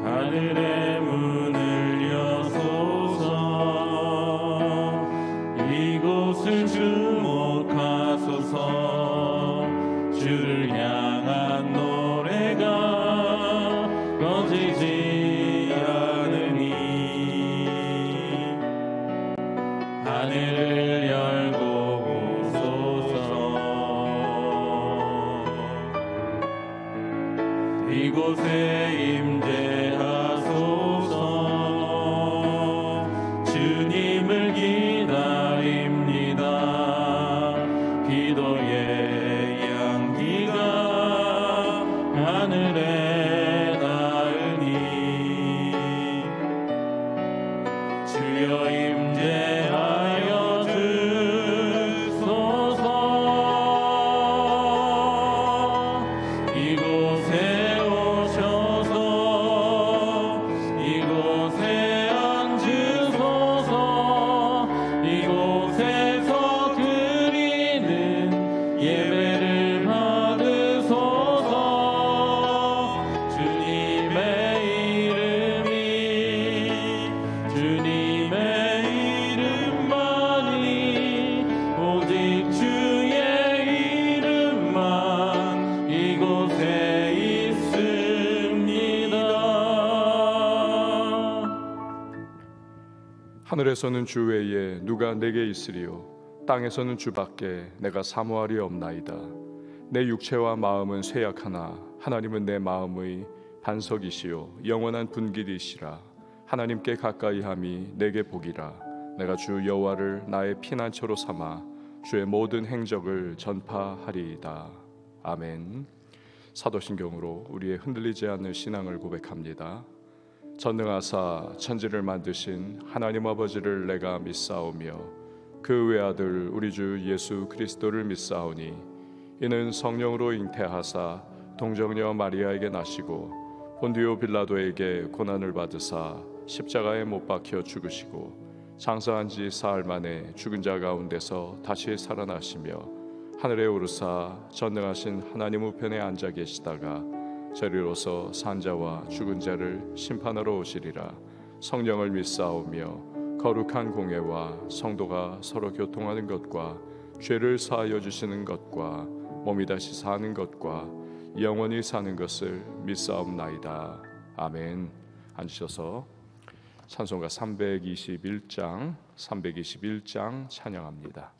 하늘의 문을 여소서. 이곳을 주목하소서. 주를 향한 노래가 꺼지지 않으니 하늘을 열고 오소서. 이곳에 임재하소서. 주님을 기다립니다. 기도의 향기가 하늘에 닿으니 주여 임재하여 주소서. 이곳에 오셔서 이곳에 앉으소서. 이곳에서 드리는 예배를 받으소서. 주님의 이름이 주님의 이름만이 오직 주의 이름만 이곳에 있습니다. 하늘에서는 주 외에 누가 내게 있으리요? 땅에서는 주밖에 내가 사모하리 없나이다. 내 육체와 마음은 쇠약하나 하나님은 내 마음의 반석이시요 영원한 분길이시라. 하나님께 가까이함이 내게 복이라. 내가 주 여호와를 나의 피난처로 삼아 주의 모든 행적을 전파하리이다. 아멘. 사도신경으로 우리의 흔들리지 않는 신앙을 고백합니다. 전능하사 천지를 만드신 하나님 아버지를 내가 믿사오며 그 외아들 우리 주 예수 그리스도를 믿사오니 이는 성령으로 잉태하사 동정녀 마리아에게 나시고 본디오 빌라도에게 고난을 받으사 십자가에 못 박혀 죽으시고 장사한 지 사흘 만에 죽은 자 가운데서 다시 살아나시며 하늘에 오르사 전능하신 하나님 우편에 앉아 계시다가 저리로서 산자와 죽은 자를 심판하러 오시리라. 성령을 믿사오며 거룩한 공회와 성도가 서로 교통하는 것과 죄를 사하여 주시는 것과 몸이 다시 사는 것과 영원히 사는 것을 믿사옵나이다. 아멘. 앉으셔서 찬송가 321장 찬양합니다.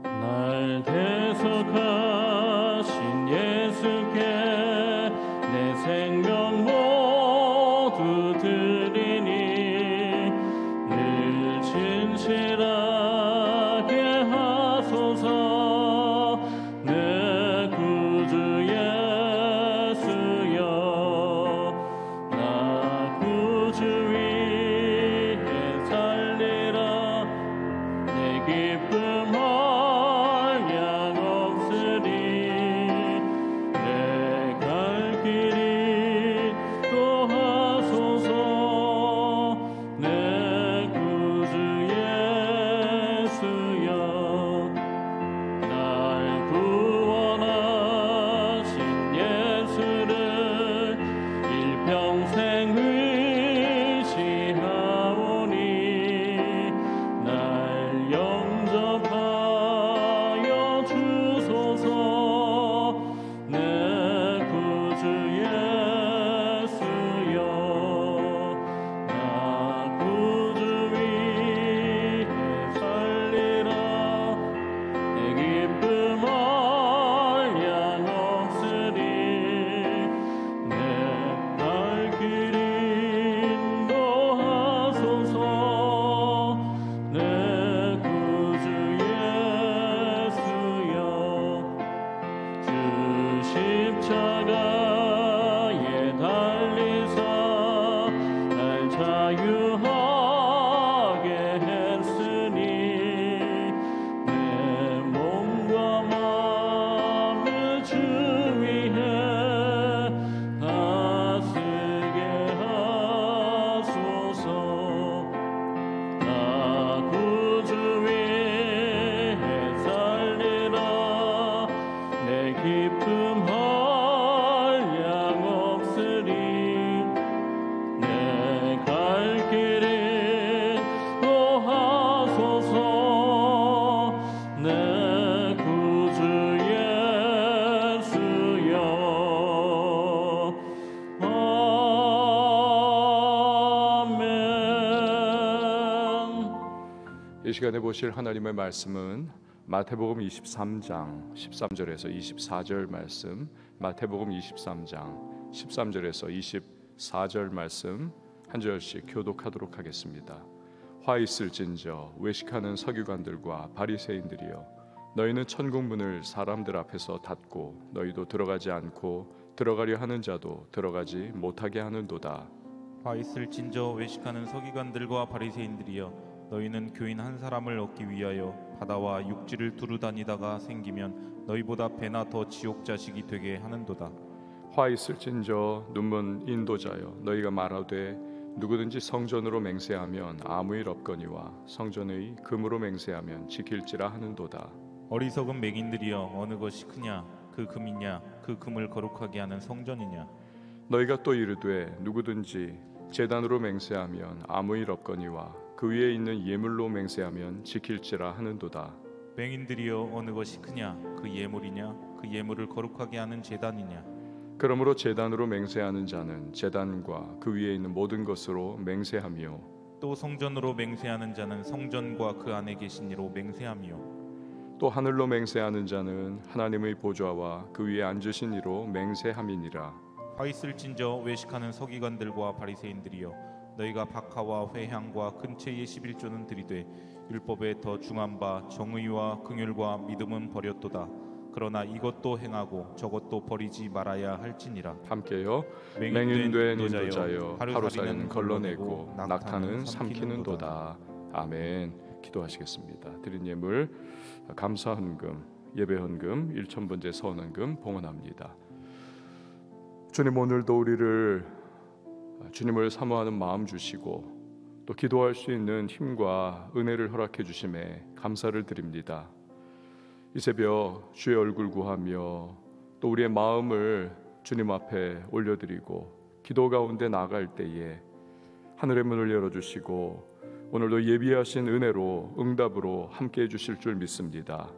날 대속하신 예수께 내 생명 모두 드리니 늘 진실하게 하소서. 내 구주 예수여 나 구주 위에 살리라. 내 기쁨 내 구주 이 시간에 보실 하나님의 말씀은 마태복음 23장 13절에서 24절 말씀, 마태복음 23장 13절에서 24절 말씀 한 절씩 교독하도록 하겠습니다. 화 있을진저 외식하는 서기관들과 바리새인들이여, 너희는 천국 문을 사람들 앞에서 닫고 너희도 들어가지 않고 들어가려 하는 자도 들어가지 못하게 하는도다. 화 있을진저 외식하는 서기관들과 바리새인들이여, 너희는 교인 한 사람을 얻기 위하여 바다와 육지를 두루 다니다가 생기면 너희보다 배나 더 지옥 자식이 되게 하는도다. 화 있을진저 눈먼 인도자여, 너희가 말하되 누구든지 성전으로 맹세하면 아무 일 없거니와 성전의 금으로 맹세하면 지킬지라 하는도다. 어리석은 맹인들이여, 어느 것이 크냐, 그 금이냐, 그 금을 거룩하게 하는 성전이냐. 너희가 또 이르되 누구든지 제단으로 맹세하면 아무 일 없거니와 그 위에 있는 예물로 맹세하면 지킬지라 하는도다. 맹인들이여, 어느 것이 크냐, 그 예물이냐, 그 예물을 거룩하게 하는 제단이냐. 그러므로 제단으로 맹세하는 자는 제단과 그 위에 있는 모든 것으로 맹세하며, 또 성전으로 맹세하는 자는 성전과 그 안에 계신 이로 맹세하며, 또 하늘로 맹세하는 자는 하나님의 보좌와 그 위에 앉으신 이로 맹세함이니라. 화 있을진저 외식하는 서기관들과 바리새인들이여, 너희가 박하와 회향과 근체의 11조는 들이되 율법에 더 중한 바 정의와 긍휼과 믿음은 버렸도다. 그러나 이것도 행하고 저것도 버리지 말아야 할지니라. 함께요. 맹인된 인도자여, 하루살이는 걸러내고 낙타는 삼키는도다. 아멘. 기도하시겠습니다. 드린 예물 감사 헌금, 예배 헌금, 1,000번째 서원 헌금 봉헌합니다. 주님, 오늘도 우리를 주님을 사모하는 마음 주시고 또 기도할 수 있는 힘과 은혜를 허락해 주심에 감사를 드립니다. 이 새벽 주의 얼굴 구하며 또 우리의 마음을 주님 앞에 올려드리고 기도 가운데 나아갈 때에 하늘의 문을 열어주시고 오늘도 예비하신 은혜로 응답으로 함께해 주실 줄 믿습니다.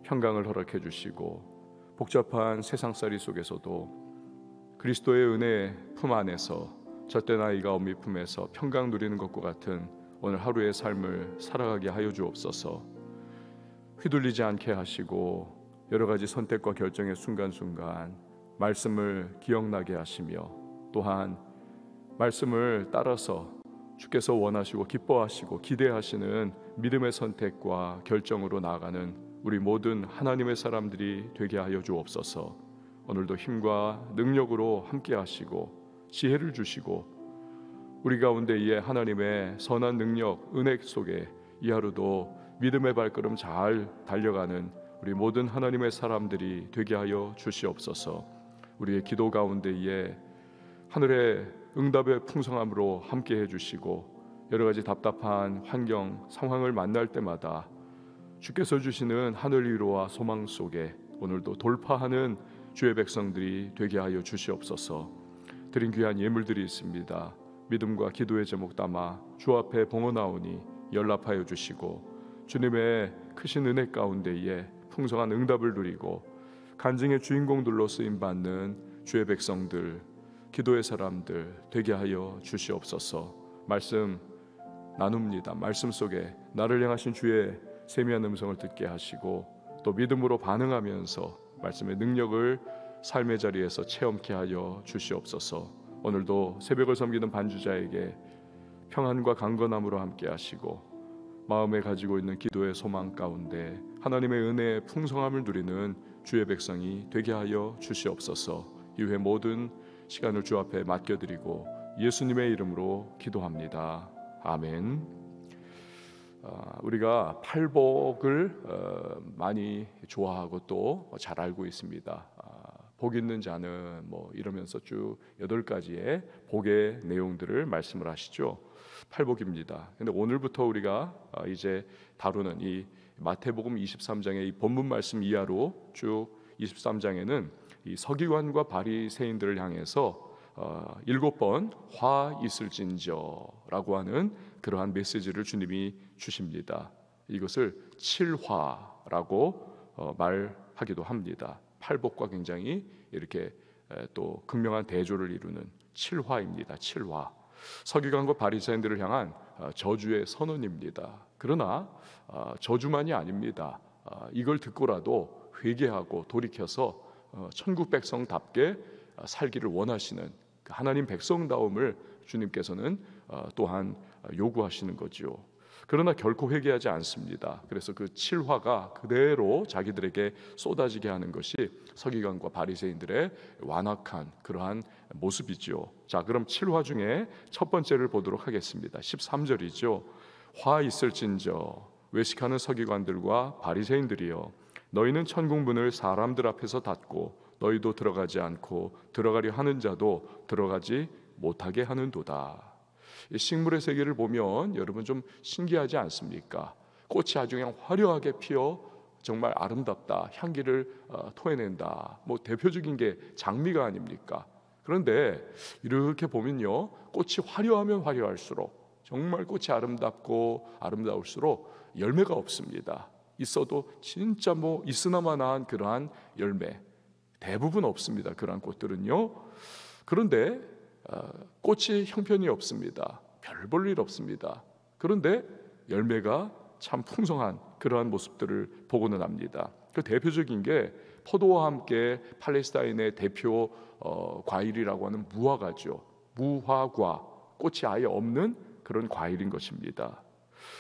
평강을 허락해 주시고 복잡한 세상살이 속에서도 그리스도의 은혜 품 안에서 절대 나이가 어미 품에서 평강 누리는 것과 같은 오늘 하루의 삶을 살아가게 하여 주옵소서. 휘둘리지 않게 하시고 여러 가지 선택과 결정의 순간순간 말씀을 기억나게 하시며 또한 말씀을 따라서 주께서 원하시고 기뻐하시고 기대하시는 믿음의 선택과 결정으로 나아가는 우리 모든 하나님의 사람들이 되게 하여 주옵소서. 오늘도 힘과 능력으로 함께 하시고 지혜를 주시고 우리 가운데에 하나님의 선한 능력, 은혜 속에 이 하루도 믿음의 발걸음 잘 달려가는 우리 모든 하나님의 사람들이 되게 하여 주시옵소서. 우리의 기도 가운데에 하늘의 응답의 풍성함으로 함께 해주시고 여러 가지 답답한 환경, 상황을 만날 때마다 주께서 주시는 하늘 위로와 소망 속에 오늘도 돌파하는 주의 백성들이 되게 하여 주시옵소서. 드린 귀한 예물들이 있습니다. 믿음과 기도의 제목 담아 주 앞에 봉헌하오니 연락하여 주시고 주님의 크신 은혜 가운데에 풍성한 응답을 누리고 간증의 주인공들로 쓰임받는 주의 백성들, 기도의 사람들 되게 하여 주시옵소서. 말씀 나눕니다. 말씀 속에 나를 향하신 주의 세미한 음성을 듣게 하시고 또 믿음으로 반응하면서 말씀의 능력을 삶의 자리에서 체험케 하여 주시옵소서. 오늘도 새벽을 섬기는 반주자에게 평안과 강건함으로 함께 하시고 마음에 가지고 있는 기도의 소망 가운데 하나님의 은혜의 풍성함을 누리는 주의 백성이 되게 하여 주시옵소서. 이후에 모든 시간을 주 앞에 맡겨드리고 예수님의 이름으로 기도합니다. 아멘. 우리가 팔복을 많이 좋아하고 또 잘 알고 있습니다. 복 있는 자는 뭐 이러면서 쭉 8가지의 복의 내용들을 말씀을 하시죠. 팔복입니다. 근데 오늘부터 우리가 이제 다루는 이 마태복음 23장의 이 본문 말씀 이하로 쭉 23장에는 이 서기관과 바리새인들을 향해서 7번 화 있을진저라고 하는 그러한 메시지를 주님이 주십니다. 이것을 7화라고 말하기도 합니다. 팔복과 굉장히 이렇게 또 극명한 대조를 이루는 7화입니다. 7화. 서기관과 바리새인들을 향한 저주의 선언입니다. 그러나 저주만이 아닙니다. 이걸 듣고라도 회개하고 돌이켜서 천국 백성답게 살기를 원하시는 그 하나님 백성다움을 주님께서는 또한 요구하시는 거지요. 그러나 결코 회개하지 않습니다. 그래서 그 칠화가 그대로 자기들에게 쏟아지게 하는 것이 서기관과 바리새인들의 완악한 그러한 모습이죠. 자, 그럼 칠화 중에 첫 번째를 보도록 하겠습니다. 13절이죠. 화 있을진저 외식하는 서기관들과 바리새인들이여, 너희는 천국 문을 사람들 앞에서 닫고 너희도 들어가지 않고 들어가려 하는 자도 들어가지 못하게 하는도다. 이 식물의 세계를 보면 여러분 좀 신기하지 않습니까? 꽃이 아주 그냥 화려하게 피어 정말 아름답다, 향기를 토해낸다. 뭐 대표적인 게 장미가 아닙니까? 그런데 이렇게 보면요, 꽃이 화려하면 화려할수록 정말 꽃이 아름답고 아름다울수록 열매가 없습니다. 있어도 진짜 뭐 있으나마나한 그러한 열매 대부분 없습니다. 그러한 꽃들은요. 그런데 꽃이 형편이 없습니다. 별 볼 일 없습니다. 그런데 열매가 참 풍성한 그러한 모습들을 보고는 합니다. 그 대표적인 게 포도와 함께 팔레스타인의 대표 과일이라고 하는 무화과죠. 무화과, 꽃이 아예 없는 그런 과일인 것입니다.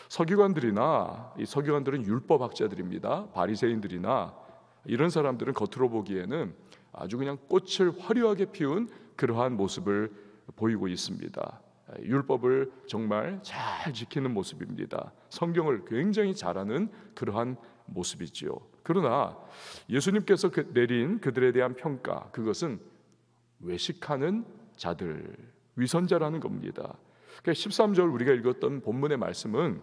서기관들이나 이 서기관들은 율법학자들입니다. 바리새인들이나 이런 사람들은 겉으로 보기에는 아주 그냥 꽃을 화려하게 피운 그러한 모습을 보이고 있습니다. 율법을 정말 잘 지키는 모습입니다. 성경을 굉장히 잘하는 그러한 모습이지요. 그러나 예수님께서 내린 그들에 대한 평가, 그것은 외식하는 자들, 위선자라는 겁니다. 13절 우리가 읽었던 본문의 말씀은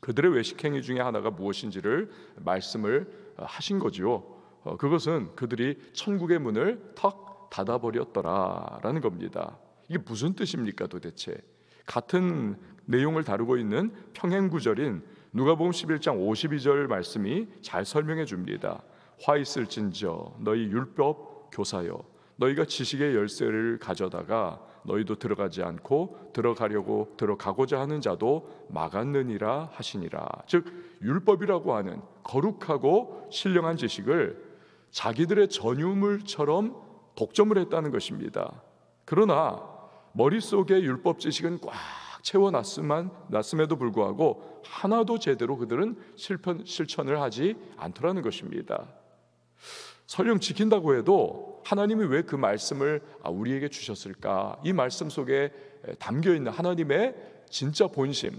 그들의 외식행위 중에 하나가 무엇인지를 말씀을 하신 거죠. 그것은 그들이 천국의 문을 턱 닫아버렸더라라는 겁니다. 이게 무슨 뜻입니까 도대체? 같은 내용을 다루고 있는 평행구절인 누가복음 11장 52절 말씀이 잘 설명해 줍니다. 화 있을진저 너희 율법 교사여, 너희가 지식의 열쇠를 가져다가 너희도 들어가지 않고 들어가고자 하는 자도 막았느니라 하시니라. 즉 율법이라고 하는 거룩하고 신령한 지식을 자기들의 전유물처럼 독점을 했다는 것입니다. 그러나 머릿속에 율법 지식은 꽉 채워놨음에도 불구하고 하나도 제대로 그들은 실천을 하지 않더라는 것입니다. 설령 지킨다고 해도 하나님이 왜 그 말씀을 우리에게 주셨을까? 이 말씀 속에 담겨있는 하나님의 진짜 본심,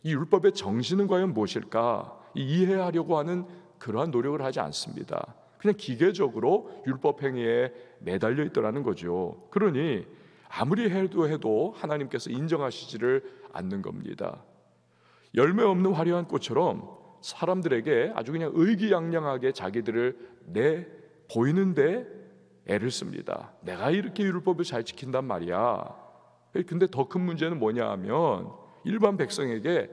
이 율법의 정신은 과연 무엇일까? 이해하려고 하는 그러한 노력을 하지 않습니다. 그냥 기계적으로 율법 행위에 매달려 있더라는 거죠. 그러니 아무리 해도 하나님께서 인정하시지를 않는 겁니다. 열매 없는 화려한 꽃처럼 사람들에게 아주 그냥 의기양양하게 자기들을 보이는데 애를 씁니다. 내가 이렇게 율법을 잘 지킨단 말이야. 근데 더 큰 문제는 뭐냐 하면 일반 백성에게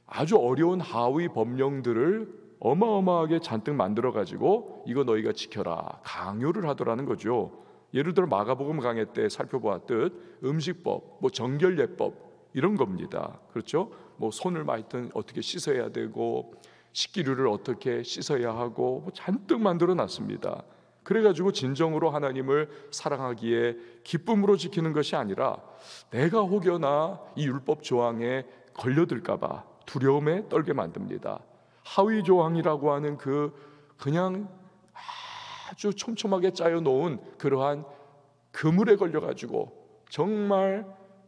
아주 어려운 하위 법령들을 어마어마하게 잔뜩 만들어 가지고 이거 너희가 지켜라 강요를 하더라는 거죠. 예를 들어 마가복음 강해 때 살펴보았듯 음식법, 정결예법 이런 겁니다. 그렇죠? 손을 하여튼 어떻게 씻어야 되고 식기류를 어떻게 씻어야 하고 잔뜩 만들어 놨습니다. 그래가지고 진정으로 하나님을 사랑하기에 기쁨으로 지키는 것이 아니라 내가 혹여나 이 율법 조항에 걸려들까봐 두려움에 떨게 만듭니다. 하위 조항이라고 하는 그냥 아주 촘촘하게 짜여 놓은 그러한 그물에 걸려가지고 정말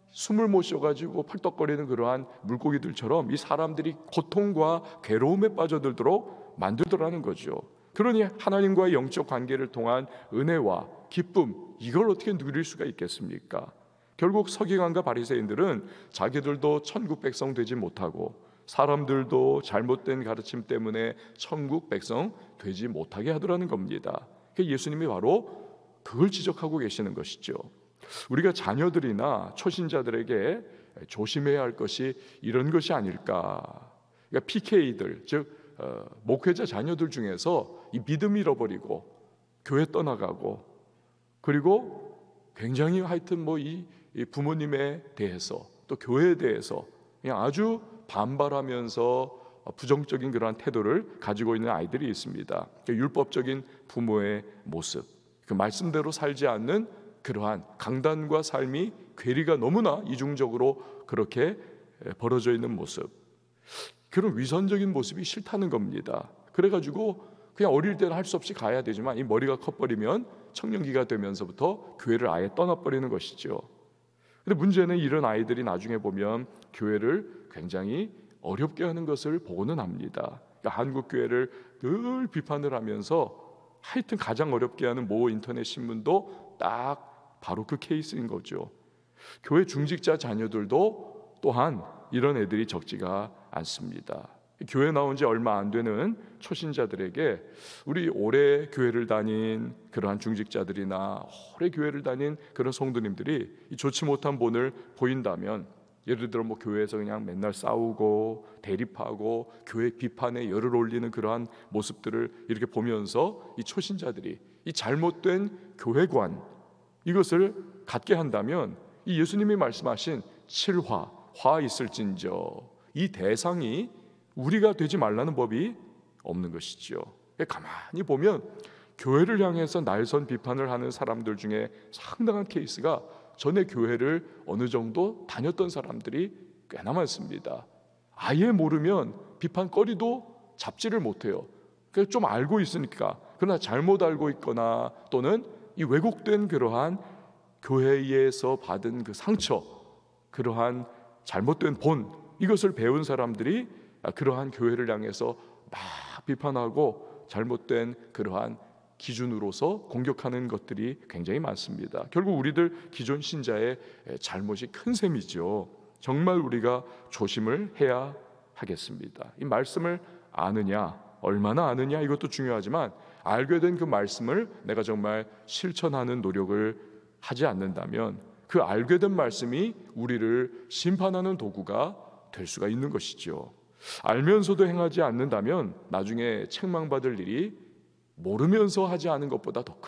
숨을 못 쉬어가지고 펄떡거리는 그러한 물고기들처럼 이 사람들이 고통과 괴로움에 빠져들도록 만들더라는 거죠. 그러니 하나님과의 영적 관계를 통한 은혜와 기쁨, 이걸 어떻게 누릴 수가 있겠습니까? 결국 서기관과 바리새인들은 자기들도 천국 백성 되지 못하고 사람들도 잘못된 가르침 때문에 천국 백성 되지 못하게 하더라는 겁니다. 예수님이 바로 그걸 지적하고 계시는 것이죠. 우리가 자녀들이나 초신자들에게 조심해야 할 것이 이런 것이 아닐까. 그러니까 PK들, 즉 목회자 자녀들 중에서 이 믿음 잃어버리고 교회 떠나가고 그리고 굉장히 하여튼 이 이 부모님에 대해서 또 교회에 대해서 그냥 아주 반발하면서 부정적인 그러한 태도를 가지고 있는 아이들이 있습니다. 율법적인 부모의 모습, 그 말씀대로 살지 않는 그러한 강단과 삶이 괴리가 너무나 이중적으로 그렇게 벌어져 있는 모습, 그런 위선적인 모습이 싫다는 겁니다. 그래가지고 그냥 어릴 때는 할 수 없이 가야 되지만 이 머리가 커버리면 청년기가 되면서부터 교회를 아예 떠나버리는 것이죠. 근데 문제는 이런 아이들이 나중에 보면 교회를 굉장히 어렵게 하는 것을 보고는 합니다. 그러니까 한국 교회를 늘 비판을 하면서 하여튼 가장 어렵게 하는 모 인터넷 신문도 딱 바로 그 케이스인 거죠. 교회 중직자 자녀들도 또한 이런 애들이 적지가 않습니다. 교회 나온 지 얼마 안 되는 초신자들에게 우리 오래 교회를 다닌 그러한 중직자들이나 오래 교회를 다닌 그런 성도님들이 이 좋지 못한 본을 보인다면, 예를 들어 뭐 교회에서 그냥 맨날 싸우고 대립하고 교회 비판에 열을 올리는 그러한 모습들을 이렇게 보면서 이 초신자들이 이 잘못된 교회관 이것을 갖게 한다면 이 예수님이 말씀하신 칠화, 화 있을진저, 이 대상이 우리가 되지 말라는 법이 없는 것이죠. 가만히 보면 교회를 향해서 날선 비판을 하는 사람들 중에 상당한 케이스가 전에 교회를 어느 정도 다녔던 사람들이 꽤나 많습니다. 아예 모르면 비판거리도 잡지를 못해요. 그래서 좀 알고 있으니까, 그러나 잘못 알고 있거나 또는 이 왜곡된 그러한 교회에서 받은 그 상처, 그러한 잘못된 본, 이것을 배운 사람들이 그러한 교회를 향해서 막 비판하고 잘못된 그러한 기준으로서 공격하는 것들이 굉장히 많습니다. 결국 우리들 기존 신자의 잘못이 큰 셈이죠. 정말 우리가 조심을 해야 하겠습니다. 이 말씀을 아느냐, 얼마나 아느냐 이것도 중요하지만 알게 된 그 말씀을 내가 정말 실천하는 노력을 하지 않는다면 그 알게 된 말씀이 우리를 심판하는 도구가 될 수가 있는 것이죠. 알면서도 행하지 않는다면 나중에 책망받을 일이 모르면서 하지 않은 것보다 더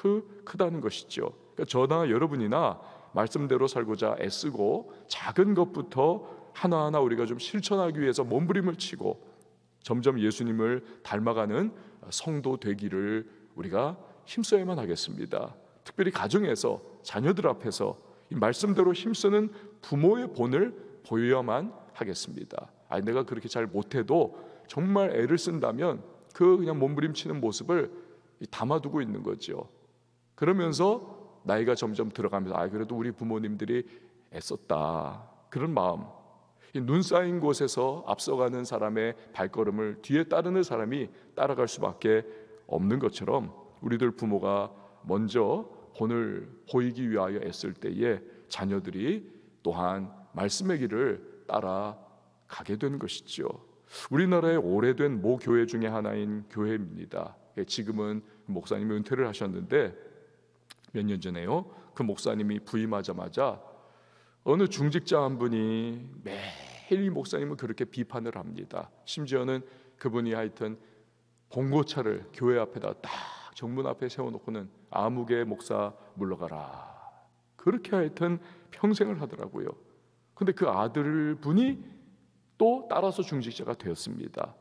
크다는 것이죠. 그러니까 저나 여러분이나 말씀대로 살고자 애쓰고 작은 것부터 하나하나 우리가 좀 실천하기 위해서 몸부림을 치고 점점 예수님을 닮아가는 성도 되기를 우리가 힘써야만 하겠습니다. 특별히 가정에서 자녀들 앞에서 이 말씀대로 힘쓰는 부모의 본을 보여야만 하겠습니다. 내가 그렇게 잘 못해도 정말 애를 쓴다면 그 그냥 몸부림치는 모습을 담아두고 있는 거죠. 그러면서 나이가 점점 들어가면서 그래도 우리 부모님들이 애썼다, 그런 마음, 눈 쌓인 곳에서 앞서가는 사람의 발걸음을 뒤에 따르는 사람이 따라갈 수밖에 없는 것처럼 우리들 부모가 먼저 본을 보이기 위하여 애쓸 때에 자녀들이 또한 말씀의 길을 따라가게 되는 것이죠. 우리나라의 오래된 모 교회 중에 하나인 교회입니다. 지금은 목사님이 은퇴를 하셨는데 몇 년 전에요, 그 목사님이 부임하자마자 어느 중직자 한 분이 매일 이 목사님을 그렇게 비판을 합니다. 심지어는 그분이 하여튼 봉고차를 교회 앞에다 딱 정문 앞에 세워놓고는 아무개 목사 물러가라, 그렇게 하여튼 평생을 하더라고요. 근데 그 아들분이 또 따라서 중직자가 되었습니다.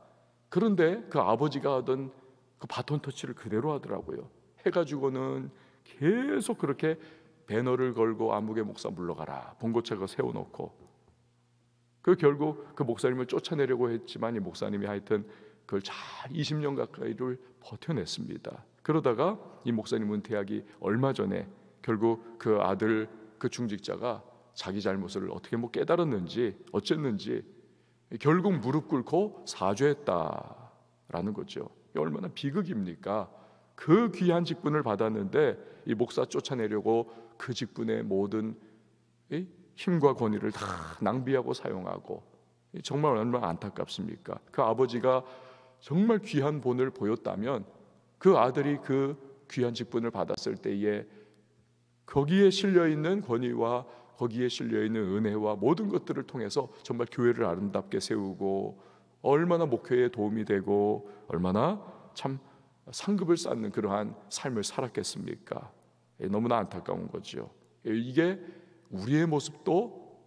그런데 그 아버지가 하던 그 바톤 터치를 그대로 하더라고요. 해가지고는 계속 그렇게 배너를 걸고 아무개 목사 물러가라, 봉고차가 세워놓고, 그 결국 그 목사님을 쫓아내려고 했지만 이 목사님이 하여튼 그걸 잘 20년 가까이를 버텨냈습니다. 그러다가 이 목사님 은퇴하기 얼마 전에 결국 그 아들 그 중직자가 자기 잘못을 어떻게 깨달았는지 어쨌는지 결국 무릎 꿇고 사죄했다라는 거죠. 얼마나 비극입니까? 그 귀한 직분을 받았는데 이 목사 쫓아내려고 그 직분의 모든 힘과 권위를 다 낭비하고 사용하고, 정말 얼마나 안타깝습니까? 그 아버지가 정말 귀한 본을 보였다면 그 아들이 그 귀한 직분을 받았을 때에 거기에 실려있는 권위와 거기에 실려있는 은혜와 모든 것들을 통해서 정말 교회를 아름답게 세우고 얼마나 목회에 도움이 되고 얼마나 참 상급을 쌓는 그러한 삶을 살았겠습니까? 너무나 안타까운 거죠. 이게 우리의 모습도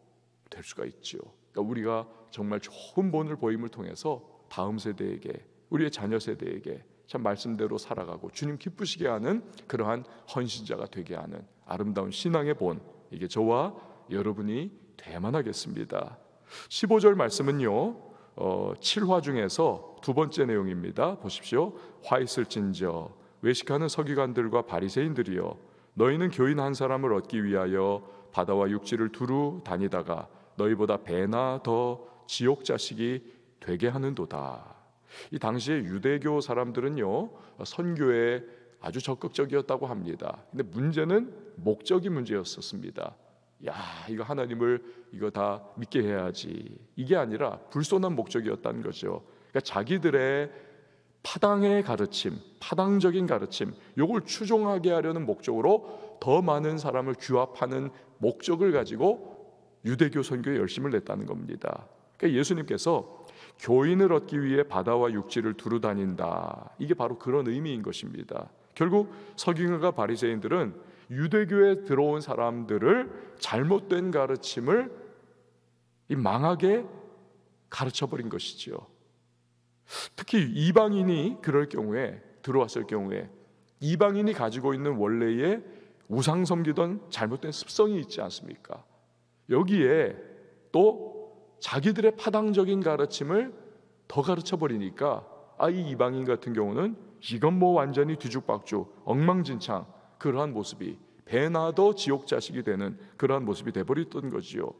될 수가 있지요. 그러니까 우리가 정말 좋은 본을 보임을 통해서 다음 세대에게, 우리의 자녀 세대에게 참 말씀대로 살아가고 주님 기쁘시게 하는 그러한 헌신자가 되게 하는 아름다운 신앙의 본, 이게 저와 여러분이 돼야만 하겠습니다. 15절 말씀은요 7화 중에서 두 번째 내용입니다. 보십시오. 화 있을진저 외식하는 서기관들과 바리새인들이여, 너희는 교인 한 사람을 얻기 위하여 바다와 육지를 두루 다니다가 너희보다 배나 더 지옥 자식이 되게 하는도다. 이 당시에 유대교 사람들은요 선교에 아주 적극적이었다고 합니다. 근데 문제는 목적이 문제였었습니다. 야, 이거 하나님을 이거 다 믿게 해야지, 이게 아니라 불손한 목적이었다는 거죠. 그러니까 자기들의 파당의 가르침, 파당적인 가르침, 요걸 추종하게 하려는 목적으로 더 많은 사람을 규합하는 목적을 가지고 유대교 선교에 열심을 냈다는 겁니다. 그러니까 예수님께서 교인을 얻기 위해 바다와 육지를 두루 다닌다, 이게 바로 그런 의미인 것입니다. 결국 서기관과 바리새인들은 유대교에 들어온 사람들을 잘못된 가르침을 망하게 가르쳐버린 것이지요. 특히 이방인이 그럴 경우에, 들어왔을 경우에 이방인이 가지고 있는 원래의 우상 섬기던 잘못된 습성이 있지 않습니까? 여기에 또 자기들의 파당적인 가르침을 더 가르쳐버리니까 이 이방인 같은 경우는 이건 뭐 완전히 뒤죽박죽 엉망진창, 그러한 모습이, 배나도 지옥 자식이 되는 그러한 모습이 돼버렸던 거지요.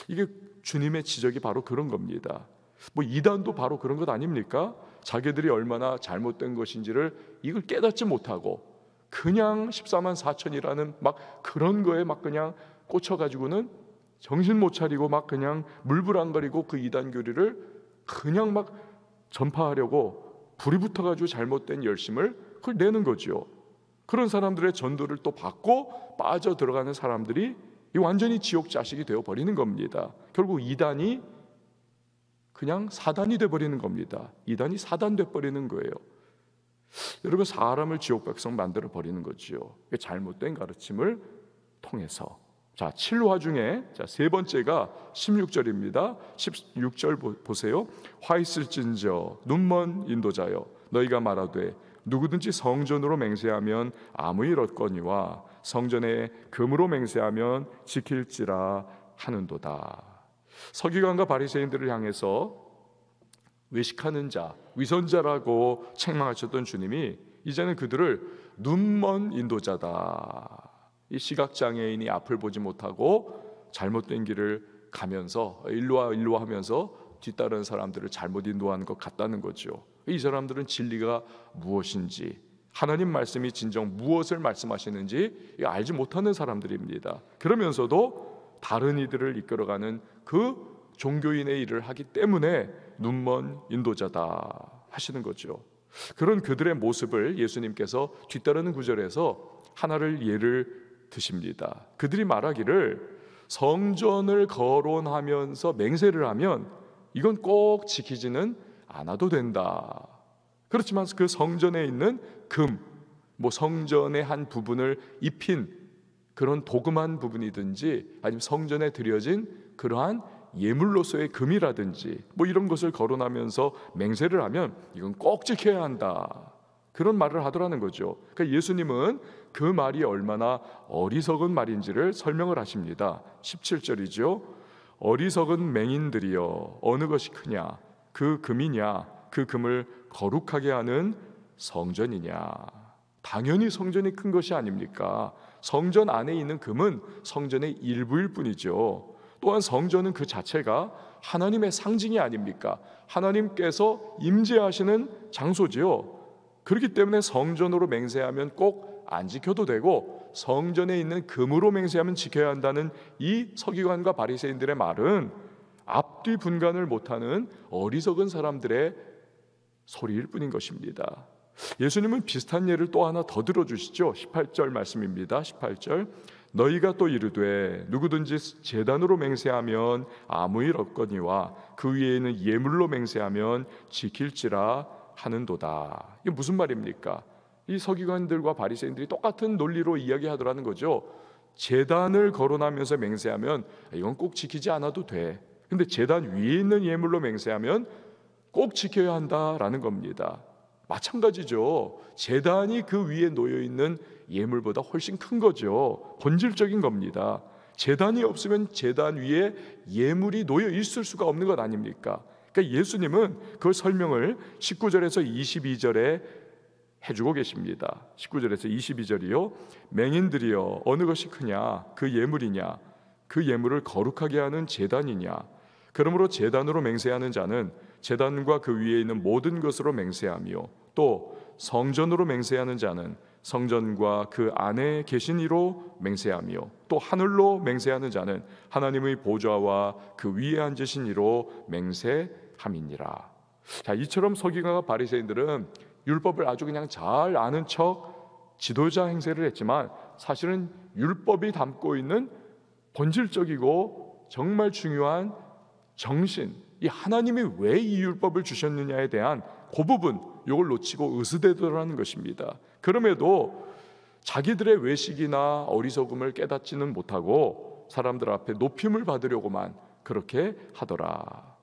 이게 주님의 지적이 바로 그런 겁니다. 뭐 이단도 바로 그런 것 아닙니까? 자기들이 얼마나 잘못된 것인지를 이걸 깨닫지 못하고 그냥 14만 4천이라는 막 그런 거에 막 그냥 꽂혀가지고는 정신 못 차리고 막 그냥 물불안거리고 그 이단 교리를 그냥 막 전파하려고 불이 붙어가지고 잘못된 열심을 그걸 내는 거지요. 그런 사람들의 전도를 또 받고 빠져 들어가는 사람들이 완전히 지옥 자식이 되어 버리는 겁니다. 결국 이단이 그냥 사단이 돼 버리는 겁니다. 이단이 사단 돼 버리는 거예요. 여러분, 사람을 지옥 백성 만들어 버리는 거지요. 잘못된 가르침을 통해서. 자, 7화 중에 세 번째가 16절입니다. 16절 보세요. 화 있을진저 눈먼 인도자여, 너희가 말하되 누구든지 성전으로 맹세하면 아무 일 얻거니와 성전에 금으로 맹세하면 지킬지라 하는도다. 서기관과 바리새인들을 향해서 외식하는 자, 위선자라고 책망하셨던 주님이 이제는 그들을 눈먼 인도자다, 이 시각장애인이 앞을 보지 못하고 잘못된 길을 가면서 일로와 하면서 뒤따르는 사람들을 잘못 인도하는 것 같다는 거죠. 이 사람들은 진리가 무엇인지, 하나님 말씀이 진정 무엇을 말씀하시는지 알지 못하는 사람들입니다. 그러면서도 다른 이들을 이끌어가는 그 종교인의 일을 하기 때문에 눈먼 인도자다 하시는 거죠. 그런 그들의 모습을 예수님께서 뒤따르는 구절에서 하나를 예를 드십니다. 그들이 말하기를 성전을 거론하면서 맹세를 하면 이건 꼭 지키지는 않아도 된다. 그렇지만 그 성전에 있는 금, 뭐 성전의 한 부분을 입힌 그런 도금한 부분이든지 아니면 성전에 드려진 그러한 예물로서의 금이라든지 뭐 이런 것을 거론하면서 맹세를 하면 이건 꼭 지켜야 한다, 그런 말을 하더라는 거죠. 그러니까 예수님은 그 말이 얼마나 어리석은 말인지를 설명을 하십니다. 17절이죠. 어리석은 맹인들이여, 어느 것이 크냐, 그 금이냐, 그 금을 거룩하게 하는 성전이냐. 당연히 성전이 큰 것이 아닙니까? 성전 안에 있는 금은 성전의 일부일 뿐이죠. 또한 성전은 그 자체가 하나님의 상징이 아닙니까? 하나님께서 임재하시는 장소지요. 그렇기 때문에 성전으로 맹세하면 꼭 안 지켜도 되고 성전에 있는 금으로 맹세하면 지켜야 한다는 이 서기관과 바리새인들의 말은 앞뒤 분간을 못하는 어리석은 사람들의 소리일 뿐인 것입니다. 예수님은 비슷한 예를 또 하나 더 들어주시죠. 18절 말씀입니다. 18절 너희가 또 이르되 누구든지 제단으로 맹세하면 아무 일 없거니와 그 위에는 예물로 맹세하면 지킬지라 하는도다. 이게 무슨 말입니까? 이 서기관들과 바리새인들이 똑같은 논리로 이야기하더라는 거죠. 제단을 거론하면서 맹세하면 이건 꼭 지키지 않아도 돼. 근데 제단 위에 있는 예물로 맹세하면 꼭 지켜야 한다라는 겁니다. 마찬가지죠. 제단이 그 위에 놓여 있는 예물보다 훨씬 큰 거죠. 본질적인 겁니다. 제단이 없으면 제단 위에 예물이 놓여 있을 수가 없는 것 아닙니까? 그러니까 예수님은 그 설명을 19절에서 22절에 해주고 계십니다. 19절에서 22절이요. 맹인들이여 어느 것이 크냐? 그 예물이냐? 그 예물을 거룩하게 하는 제단이냐? 그러므로 제단으로 맹세하는 자는 제단과 그 위에 있는 모든 것으로 맹세하며 또 성전으로 맹세하는 자는 성전과 그 안에 계신 이로 맹세하며 또 하늘로 맹세하는 자는 하나님의 보좌와 그 위에 앉으신 이로 맹세함이니라. 자, 이처럼 서기관과 바리새인들은 율법을 아주 그냥 잘 아는 척 지도자 행세를 했지만 사실은 율법이 담고 있는 본질적이고 정말 중요한 정신, 이 하나님이 왜 이 율법을 주셨느냐에 대한 그 부분, 이걸 놓치고 으스대더라는 것입니다. 그럼에도 자기들의 외식이나 어리석음을 깨닫지는 못하고 사람들 앞에 높임을 받으려고만 그렇게 하더라.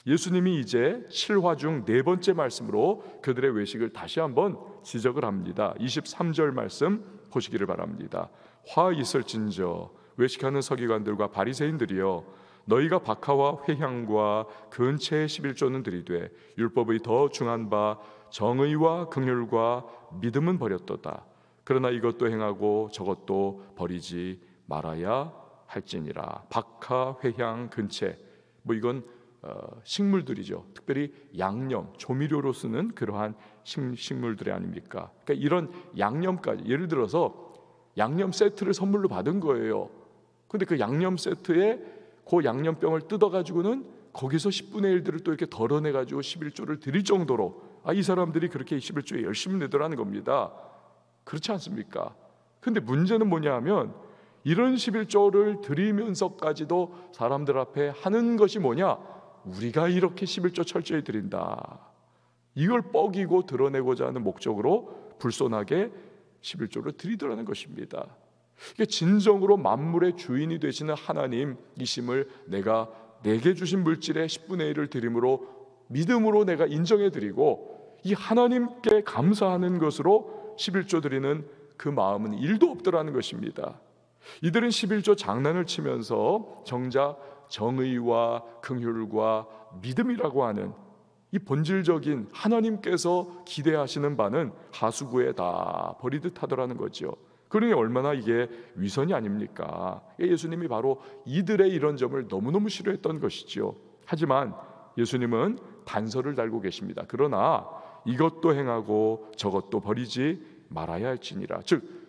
예수님이 이제 7화 중 네 번째 말씀으로 그들의 외식을 다시 한번 지적을 합니다. 23절 말씀 보시기를 바랍니다. 화 있을진저 외식하는 서기관들과 바리새인들이여 너희가 박하와 회향과 근체의 11조는 들이되 율법의 더 중한 바 정의와 긍휼과 믿음은 버렸도다. 그러나 이것도 행하고 저것도 버리지 말아야 할지니라. 박하, 회향, 근체, 이건 식물들이죠. 특별히 양념, 조미료로 쓰는 그러한 식물들이 아닙니까? 그러니까 이런 양념까지, 예를 들어서 양념 세트를 선물로 받은 거예요. 근데 그 양념 세트에 그 양념병을 뜯어가지고는 거기서 10분의 1들을 또 이렇게 덜어내가지고 11조를 드릴 정도로 이 사람들이 그렇게 11조에 열심히 내더라는 겁니다. 그렇지 않습니까? 근데 문제는 뭐냐 하면 이런 11조를 드리면서까지도 사람들 앞에 하는 것이 뭐냐? 우리가 이렇게 11조 철저히 드린다. 이걸 뻐기고 드러내고자 하는 목적으로 불손하게 11조를 드리더라는 것입니다. 이게 진정으로 만물의 주인이 되시는 하나님이심을 내게 주신 물질의 10분의 1을 드림으로 믿음으로 내가 인정해 드리고 이 하나님께 감사하는 것으로 11조 드리는 그 마음은 1도 없더라는 것입니다. 이들은 11조 장난을 치면서 정작 정의와 긍휼과 믿음이라고 하는 이 본질적인 하나님께서 기대하시는 바는 하수구에 다 버리듯 하더라는 거죠. 그러니 얼마나 이게 위선이 아닙니까? 예수님이 바로 이들의 이런 점을 너무너무 싫어했던 것이죠. 하지만 예수님은 단서를 달고 계십니다. 그러나 이것도 행하고 저것도 버리지 말아야 할지니라. 즉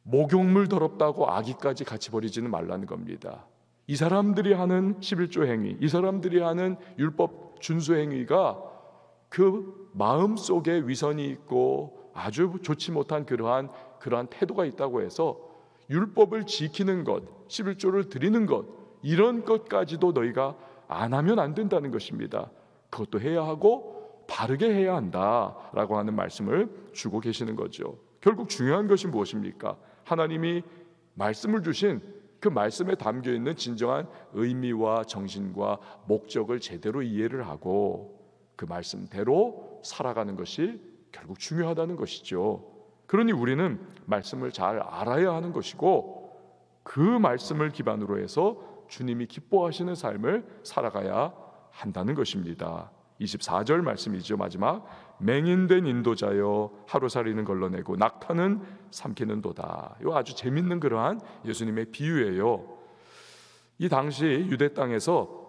목욕물 더럽다고 아기까지 같이 버리지는 말라는 겁니다. 이 사람들이 하는 11조 행위, 이 사람들이 하는 율법 준수 행위가 그 마음속에 위선이 있고 아주 좋지 못한 그러한 태도가 있다고 해서 율법을 지키는 것, 11조를 드리는 것, 이런 것까지도 너희가 안 하면 안 된다는 것입니다. 그것도 해야 하고 바르게 해야 한다라고 하는 말씀을 주고 계시는 거죠. 결국 중요한 것이 무엇입니까? 하나님이 말씀을 주신 그 말씀에 담겨있는 진정한 의미와 정신과 목적을 제대로 이해를 하고 그 말씀대로 살아가는 것이 결국 중요하다는 것이죠. 그러니 우리는 말씀을 잘 알아야 하는 것이고 그 말씀을 기반으로 해서 주님이 기뻐하시는 삶을 살아가야 한다는 것입니다. 24절 말씀이죠. 마지막 맹인된 인도자여 하루살이는 걸러내고 낙타는 삼키는도다. 이거 아주 재밌는 그러한 예수님의 비유예요. 이 당시 유대 땅에서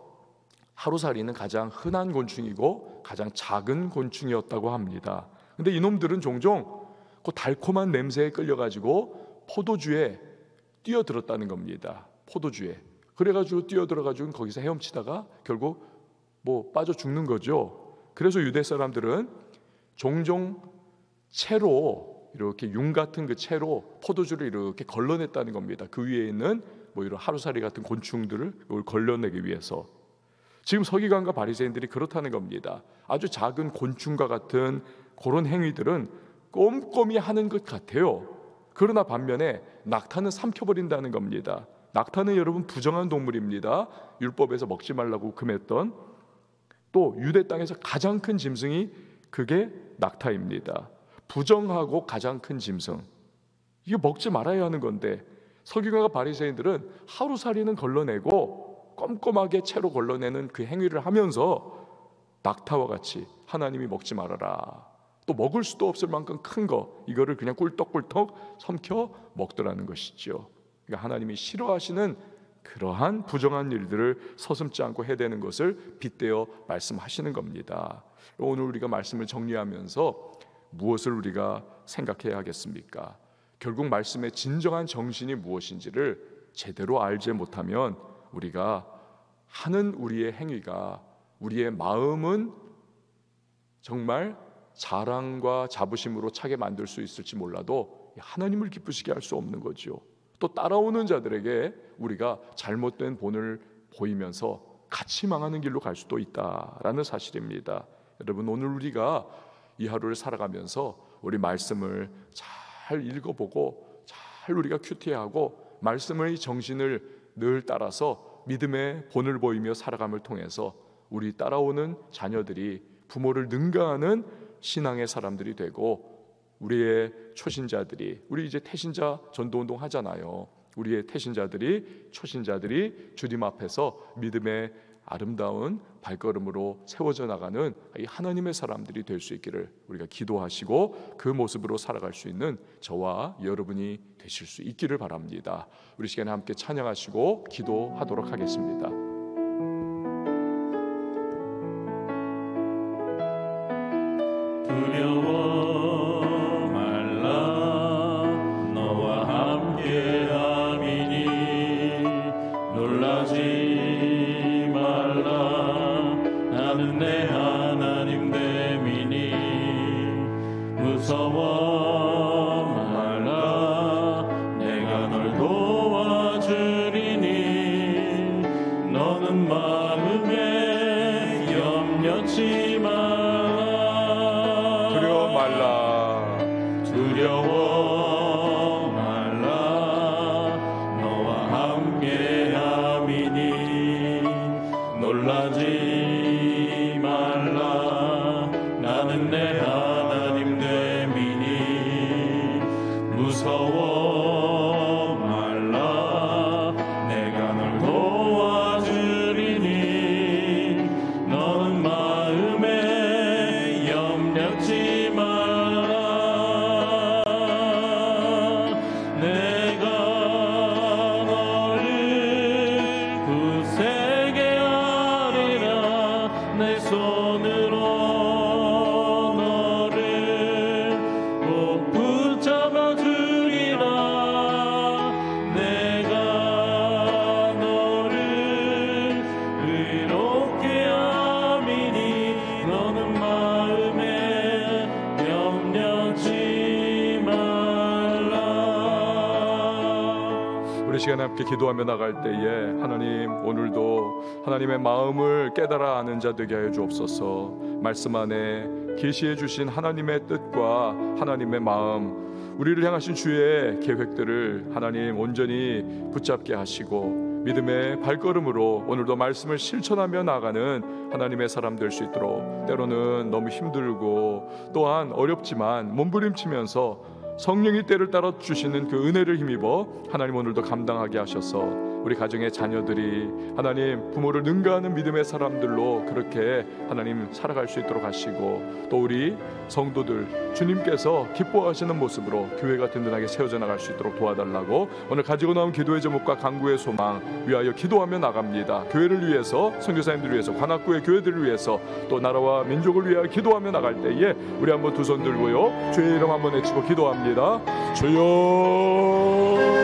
하루살이는 가장 흔한 곤충이고 가장 작은 곤충이었다고 합니다. 근데 이놈들은 종종 그 달콤한 냄새에 끌려가지고 포도주에 뛰어들었다는 겁니다. 포도주에. 그래가지고 뛰어들어가지고 거기서 헤엄치다가 결국 빠져 죽는 거죠. 그래서 유대 사람들은 종종 채로 이렇게 융 같은 그 채로 포도주를 이렇게 걸러냈다는 겁니다. 그 위에 있는 이런 하루살이 같은 곤충들을 걸러내기 위해서. 지금 서기관과 바리새인들이 그렇다는 겁니다. 아주 작은 곤충과 같은 그런 행위들은 꼼꼼히 하는 것 같아요. 그러나 반면에 낙타는 삼켜버린다는 겁니다. 낙타는 여러분 부정한 동물입니다. 율법에서 먹지 말라고 금했던, 또 유대 땅에서 가장 큰 짐승이 그게 낙타입니다. 부정하고 가장 큰 짐승, 이거 먹지 말아야 하는 건데 서기관과 바리새인들은 하루살이는 걸러내고 꼼꼼하게 채로 걸러내는 그 행위를 하면서 낙타와 같이 하나님이 먹지 말아라, 또 먹을 수도 없을 만큼 큰 거, 이거를 그냥 꿀떡꿀떡 삼켜 먹더라는 것이죠. 그러니까 하나님이 싫어하시는 그러한 부정한 일들을 서슴지 않고 해대는 것을 빗대어 말씀하시는 겁니다. 오늘 우리가 말씀을 정리하면서 무엇을 우리가 생각해야 하겠습니까? 결국 말씀의 진정한 정신이 무엇인지를 제대로 알지 못하면 우리가 하는 우리의 행위가, 우리의 마음은 정말 자랑과 자부심으로 차게 만들 수 있을지 몰라도 하나님을 기쁘시게 할 수 없는 거죠. 또 따라오는 자들에게 우리가 잘못된 본을 보이면서 같이 망하는 길로 갈 수도 있다라는 사실입니다. 여러분, 오늘 우리가 이 하루를 살아가면서 우리 말씀을 잘 읽어보고 잘 우리가 큐티하고 말씀의 정신을 늘 따라서 믿음의 본을 보이며 살아감을 통해서 우리 따라오는 자녀들이 부모를 능가하는 신앙의 사람들이 되고, 우리의 초신자들이, 우리 이제 태신자 전도운동 하잖아요. 우리의 태신자들이, 초신자들이 주님 앞에서 믿음의 아름다운 발걸음으로 세워져 나가는 이 하나님의 사람들이 될 수 있기를 우리가 기도하시고 그 모습으로 살아갈 수 있는 저와 여러분이 되실 수 있기를 바랍니다. 우리 시간에 함께 찬양하시고 기도하도록 하겠습니다. 두려워 말라, 너와 함께 함이니 놀라지 말라, 나는 내 하나님 됨이니 무서워 말라, 내가 널 도와주리니 너는 마음에 염려치 말라. 두려워 말라, 너와 함께 함이니 놀라지 말라, 나는 내 하나님 됨이니 무서워 말라, 내가 널 도와주리니 너는 마음에 염려치 말라. 우리 시간에 함께 기도하며 나갈 때에 하나님, 오늘도 하나님의 마음을 깨달아 아는 자 되게 하여 주옵소서. 말씀 안에 계시해 주신 하나님의 뜻과 하나님의 마음, 우리를 향하신 주의 계획들을 하나님 온전히 붙잡게 하시고 믿음의 발걸음으로 오늘도 말씀을 실천하며 나가는 하나님의 사람 될 수 있도록, 때로는 너무 힘들고 또한 어렵지만 몸부림치면서 성령이 때를 따라 주시는 그 은혜를 힘입어 하나님 오늘도 감당하게 하셔서 우리 가정의 자녀들이 하나님 부모를 능가하는 믿음의 사람들로 그렇게 하나님 살아갈 수 있도록 하시고, 또 우리 성도들 주님께서 기뻐하시는 모습으로 교회가 든든하게 세워져 나갈 수 있도록 도와달라고 오늘 가지고 나온 기도의 제목과 간구의 소망 위하여 기도하며 나갑니다. 교회를 위해서, 선교사님들을 위해서, 관악구의 교회들을 위해서, 또 나라와 민족을 위하여 기도하며 나갈 때에 우리 한번 두 손 들고요, 주의 이름 한번 외치고 기도합니다. 주여